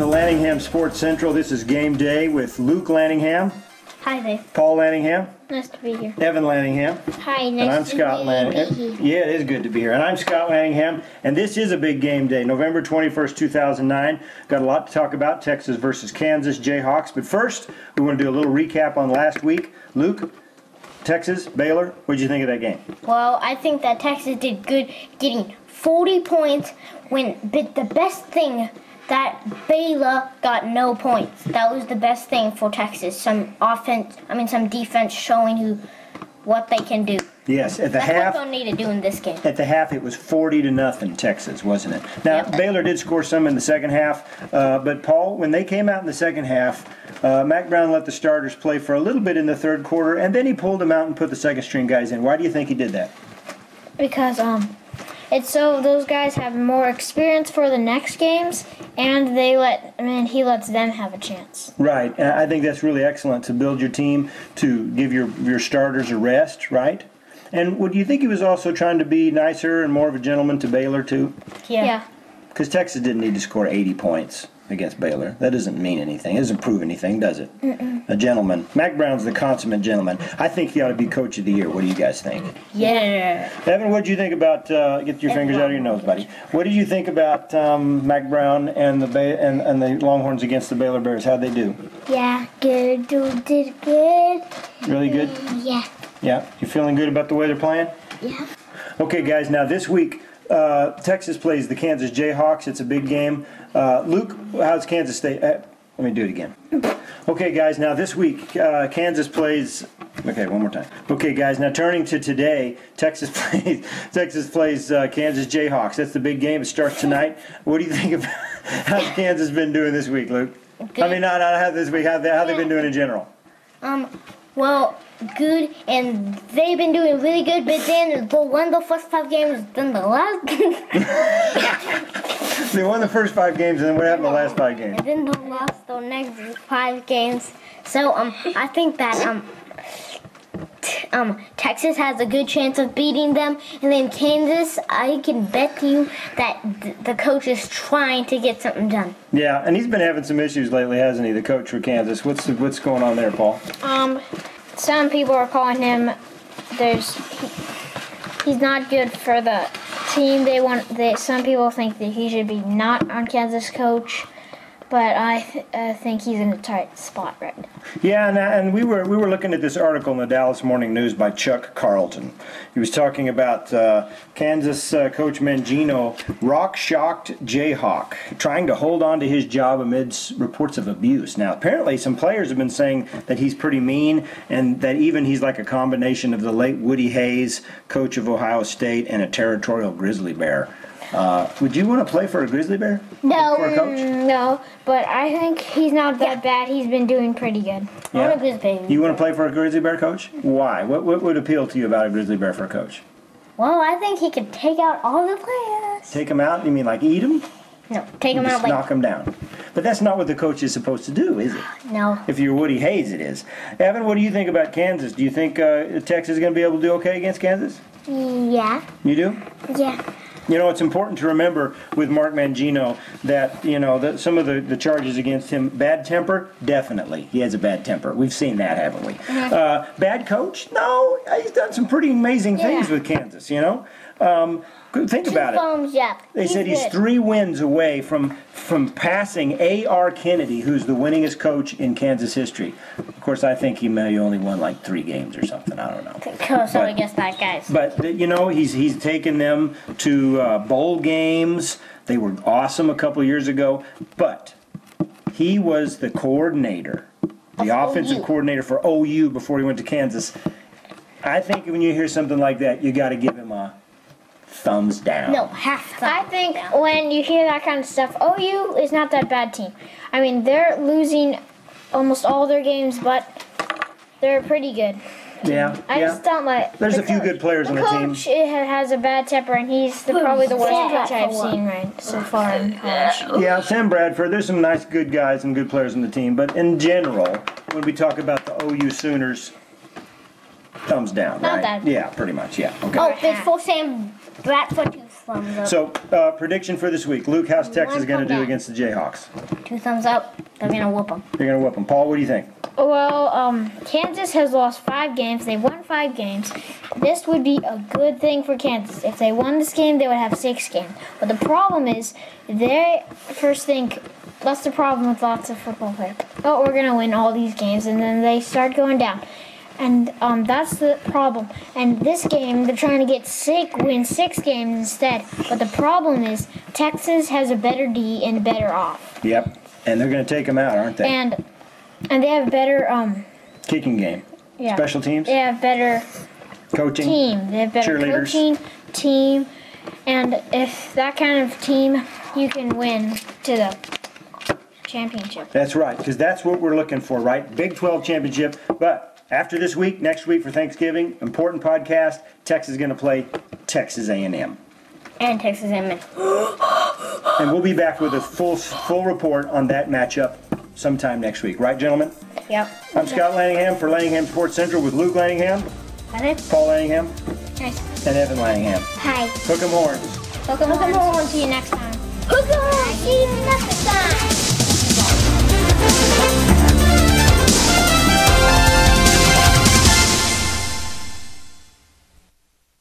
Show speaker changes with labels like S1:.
S1: to Laningham Sports Central. This is Game Day with Luke Laningham.
S2: Hi, Dave.
S1: Paul Laningham.
S2: Nice to be here.
S1: Evan Laningham.
S2: Hi, nice
S1: and I'm
S2: to
S1: Scott
S2: be
S1: Laningham.
S2: here.
S1: Yeah, it is good to be here. And I'm Scott Laningham. And this is a big game day. November 21st, 2009. Got a lot to talk about. Texas versus Kansas Jayhawks. But first, we want to do a little recap on last week. Luke, Texas, Baylor, what did you think of that game?
S2: Well, I think that Texas did good getting 40 points but the best thing that Baylor got no points. That was the best thing for Texas. Some defense showing what they can do.
S1: Yes, at the half.
S2: That's what they'll need to do in this game.
S1: At the half, it was 40-0 Texas, wasn't it? Now,
S2: Yep.
S1: Baylor did score some in the second half, but Paul, when they came out in the second half, Mac Brown let the starters play for a little bit in the third quarter, and then he pulled them out and put the second-string guys in. Why do you think he did that?
S3: Because it's so those guys have more experience for the next games, and he lets them have a chance.
S1: Right, and I think that's really excellent to build your team, to give your starters a rest, right? And would you think he was also trying to be nicer and more of a gentleman to Baylor too?
S3: Yeah.
S1: Because Texas didn't need to score 80 points against Baylor. That doesn't mean anything. It doesn't prove anything, does it? A gentleman. Mac Brown's the consummate gentleman. I think he ought to be Coach of the Year. What do you guys think?
S2: Yeah.
S1: Evan, what did you think about, get your fingers out of your nose, buddy. What did you think about Mac Brown and the Longhorns against the Baylor Bears? How'd they do?
S2: Yeah, good. Did good.
S1: Really good?
S2: Yeah.
S1: Yeah. You feeling good about the way they're playing?
S2: Yeah.
S1: Okay, guys, now this week, Texas plays the Kansas Jayhawks. It's a big game. Luke, how's Kansas State? Let me do it again. Okay, guys, now this week, Kansas plays... Okay, one more time. Okay, guys, now turning to today, Texas plays Kansas Jayhawks. That's the big game. It starts tonight. What do you think about how's Kansas been doing this week, Luke?
S2: Good.
S1: I mean, not how this week, how they been doing in general?
S2: Well, good, and they've been doing really good, but then they won the first 5 games, then the last
S1: They won the first 5 games, and then what happened the last 5 games?
S2: and then they lost the next 5 games. So, I think that, Texas has a good chance of beating them, and then Kansas, I can bet you that the coach is trying to get something done.
S1: Yeah, and he's been having some issues lately, hasn't he, the coach for Kansas? What's going on there, Paul?
S3: Some people are calling him. He's not good for the team. Some people think that he should be not on Kansas coach, but I think he's in a tight spot right now.
S1: Yeah, and we were looking at this article in the Dallas Morning News by Chuck Carlton. He was talking about Kansas coach Mangino, rock-shocked Jayhawk, trying to hold on to his job amidst reports of abuse. Now, apparently some players have been saying that he's pretty mean and that even he's like a combination of the late Woody Hayes, coach of Ohio State, and a territorial grizzly bear. Would you want to play for a grizzly bear?
S2: No.
S1: For a coach?
S3: No, but I think he's not that bad. He's been doing pretty good.
S2: I want a grizzly bear.
S1: You want to play for a grizzly bear coach? Why? What would appeal to you about a grizzly bear for a coach?
S2: Well, I think he could take out all the players.
S1: Take them out? You mean like eat them?
S2: No, take them out like...
S1: knock them down. But that's not what the coach is supposed to do, is it?
S2: No.
S1: If you're Woody Hayes, it is. Evan, what do you think about Kansas? Do you think Texas is going to be able to do okay against Kansas?
S2: Yeah.
S1: You do?
S2: Yeah.
S1: You know, it's important to remember with Mark Mangino that, that some of the charges against him, bad temper, definitely. He has a bad temper. We've seen that, haven't we? Bad coach? No. He's done some pretty amazing things with Kansas, Think about it. They said he's 3 wins away from passing A.R. Kennedy, who's the winningest coach in Kansas history. Of course, I think he may only won like 3 games or something. I don't know.
S2: So I guess that guy's.
S1: But he's taken them to bowl games. They were awesome a couple years ago. But he was the coordinator, the offensive coordinator for OU before he went to Kansas. I think when you hear something like that, you got to give him a thumbs down.
S2: No, half thumb.
S3: I think when you hear that kind of stuff, OU is not that bad team. I mean, they're losing almost all their games, but they're pretty good.
S1: Yeah.
S3: I just don't like.
S1: There's a few good players on the team.
S3: Coach has a bad temper, and he's probably the worst coach I've seen so far in college.
S1: Yeah, Sam Bradford. There's some nice, good guys and good players on the team, but in general, when we talk about the OU Sooners, thumbs down,
S3: Not
S1: right?
S3: that.
S1: Yeah, pretty much. Yeah. Okay.
S2: Oh, it's for Sam Bradford too. Thumbs up.
S1: So, prediction for this week. Luke, how's Texas
S3: One
S1: going to do
S3: thumb
S1: against the Jayhawks?
S2: 2 thumbs up. They're gonna whoop them.
S1: They're going to whip them. Paul, what do you think?
S3: Well, Kansas has lost 5 games. They won 5 games. This would be a good thing for Kansas. If they won this game, they would have 6 games. But the problem is, they first think, that's the problem with lots of football players. Oh, we're going to win all these games, and then they start going down. And that's the problem. And this game, they're trying to win 6 games instead. But the problem is, Texas has a better D and better off.
S1: Yep. And they're going to take them out, aren't they?
S3: And they have better
S1: Kicking game.
S3: yeah.
S1: Special teams.
S3: They have better
S1: Coaching.
S3: team. They have better
S1: Cheerleaders.
S3: coaching team, and if that kind of team, you can win to the championship.
S1: That's right, because that's what we're looking for, right? Big 12 championship. But after this week, next week for Thanksgiving, important podcast. Texas is going to play Texas A&M.
S2: And Texas A&M.
S1: And we'll be back with a full report on that matchup sometime next week. Right, gentlemen?
S2: Yep.
S1: I'm Scott Laningham for Laningham Sports Central with Luke Laningham, Paul Laningham,
S2: Nice.
S1: and Evan Laningham.
S2: Hi.
S1: Hook 'em horns.
S2: Hook 'em horns. See you next time. Hook 'em horns. See you next time.